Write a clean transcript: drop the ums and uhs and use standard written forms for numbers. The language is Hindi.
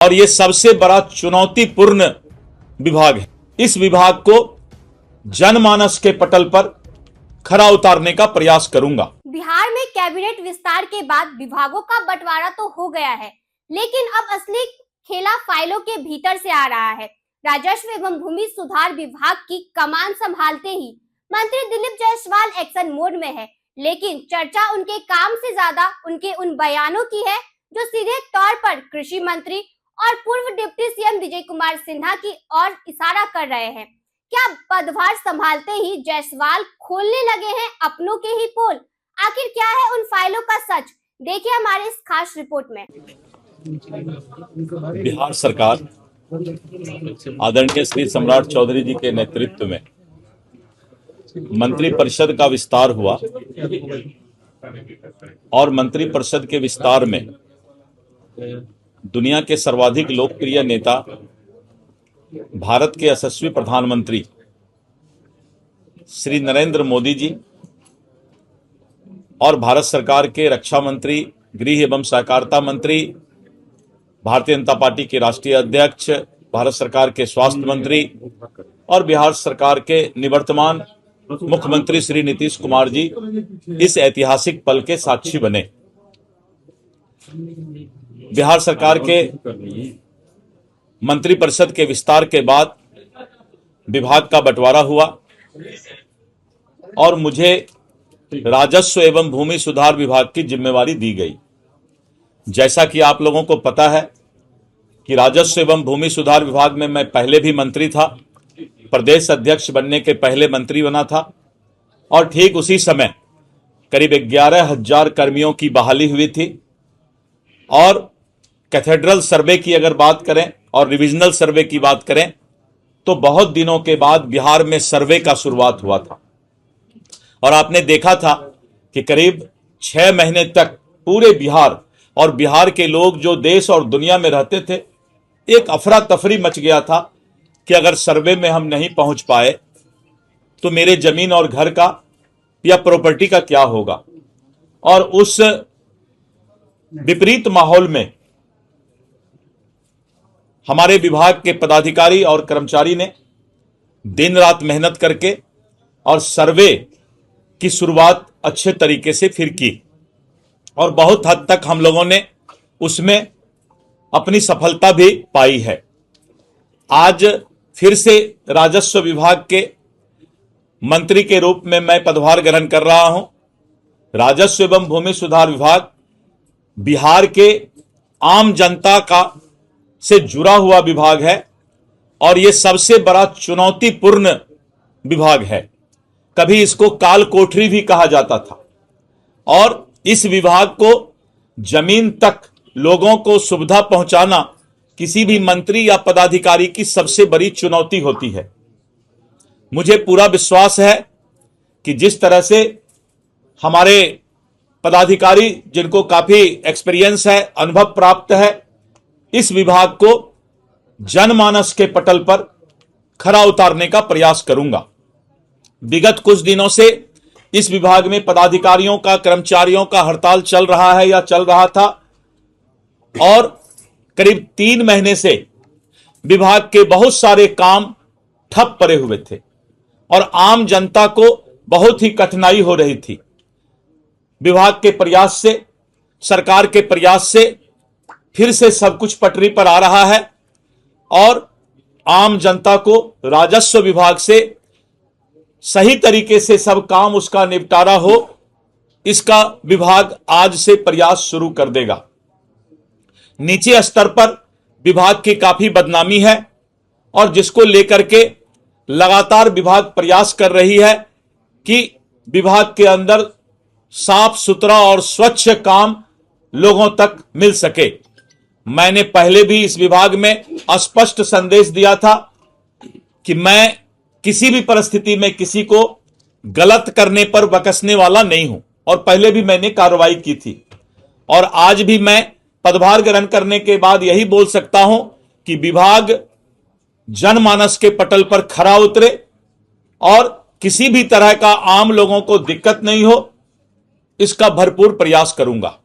और ये सबसे बड़ा चुनौतीपूर्ण विभाग है। इस विभाग को जनमानस के पटल पर खरा उतारने का प्रयास करूंगा। बिहार में कैबिनेट विस्तार के बाद विभागों का बंटवारा तो हो गया है, लेकिन अब असली खेला फाइलों के भीतर से आ रहा है। राजस्व एवं भूमि सुधार विभाग की कमान संभालते ही मंत्री दिलीप जायसवाल एक्शन मोड में है, लेकिन चर्चा उनके काम से ज्यादा उनके उन बयानों की है जो सीधे तौर पर कृषि मंत्री और पूर्व डिप्टी सीएम विजय कुमार सिन्हा की ओर इशारा कर रहे हैं। क्या पदभार संभालते ही जायसवाल खोलने लगे हैं अपनों के ही पोल? आखिर क्या है उन फाइलों का सच? देखिए हमारे इस खास रिपोर्ट में। बिहार सरकार आदरणीय श्री सम्राट चौधरी जी के नेतृत्व में मंत्री परिषद का विस्तार हुआ और मंत्री परिषद के विस्तार में दुनिया के सर्वाधिक लोकप्रिय नेता, भारत के यशस्वी प्रधानमंत्री श्री नरेंद्र मोदी जी और भारत सरकार के रक्षा मंत्री, गृह एवं सहकारिता मंत्री, भारतीय जनता पार्टी के राष्ट्रीय अध्यक्ष, भारत सरकार के स्वास्थ्य मंत्री और बिहार सरकार के निवर्तमान मुख्यमंत्री श्री नीतीश कुमार जी इस ऐतिहासिक पल के साक्षी बने। बिहार सरकार के मंत्रिपरिषद के विस्तार के बाद विभाग का बंटवारा हुआ और मुझे राजस्व एवं भूमि सुधार विभाग की जिम्मेवारी दी गई। जैसा कि आप लोगों को पता है कि राजस्व एवं भूमि सुधार विभाग में मैं पहले भी मंत्री था, प्रदेश अध्यक्ष बनने के पहले मंत्री बना था और ठीक उसी समय करीब 11,000 कर्मियों की बहाली हुई थी। और कैथेड्रल सर्वे की अगर बात करें और रिविजनल सर्वे की बात करें तो बहुत दिनों के बाद बिहार में सर्वे का शुरुआत हुआ था और आपने देखा था कि करीब 6 महीने तक पूरे बिहार और बिहार के लोग जो देश और दुनिया में रहते थे, एक अफरा तफरी मच गया था कि अगर सर्वे में हम नहीं पहुंच पाए तो मेरे जमीन और घर का या प्रॉपर्टी का क्या होगा। और उस विपरीत माहौल में हमारे विभाग के पदाधिकारी और कर्मचारी ने दिन रात मेहनत करके और सर्वे की शुरुआत अच्छे तरीके से फिर की और बहुत हद तक हम लोगों ने उसमें अपनी सफलता भी पाई है। आज फिर से राजस्व विभाग के मंत्री के रूप में मैं पदभार ग्रहण कर रहा हूं। राजस्व एवं भूमि सुधार विभाग बिहार के आम जनता का से जुड़ा हुआ विभाग है और यह सबसे बड़ा चुनौतीपूर्ण विभाग है। कभी इसको काल कोठरी भी कहा जाता था और इस विभाग को जमीन तक लोगों को सुविधा पहुंचाना किसी भी मंत्री या पदाधिकारी की सबसे बड़ी चुनौती होती है। मुझे पूरा विश्वास है कि जिस तरह से हमारे पदाधिकारी जिनको काफी एक्सपीरियंस है, अनुभव प्राप्त है, इस विभाग को जनमानस के पटल पर खरा उतारने का प्रयास करूंगा। विगत कुछ दिनों से इस विभाग में पदाधिकारियों का, कर्मचारियों का हड़ताल चल रहा है या चल रहा था और करीब 3 महीने से विभाग के बहुत सारे काम ठप पड़े हुए थे और आम जनता को बहुत ही कठिनाई हो रही थी। विभाग के प्रयास से, सरकार के प्रयास से फिर से सब कुछ पटरी पर आ रहा है और आम जनता को राजस्व विभाग से सही तरीके से सब काम उसका निपटारा हो, इसका विभाग आज से प्रयास शुरू कर देगा। नीचे स्तर पर विभाग की काफी बदनामी है और जिसको लेकर के लगातार विभाग प्रयास कर रही है कि विभाग के अंदर साफ सुथरा और स्वच्छ काम लोगों तक मिल सके। मैंने पहले भी इस विभाग में स्पष्ट संदेश दिया था कि मैं किसी भी परिस्थिति में किसी को गलत करने पर बकसने वाला नहीं हूं और पहले भी मैंने कार्रवाई की थी और आज भी मैं पदभार ग्रहण करने के बाद यही बोल सकता हूं कि विभाग जनमानस के पटल पर खरा उतरे और किसी भी तरह का आम लोगों को दिक्कत नहीं हो, इसका भरपूर प्रयास करूंगा।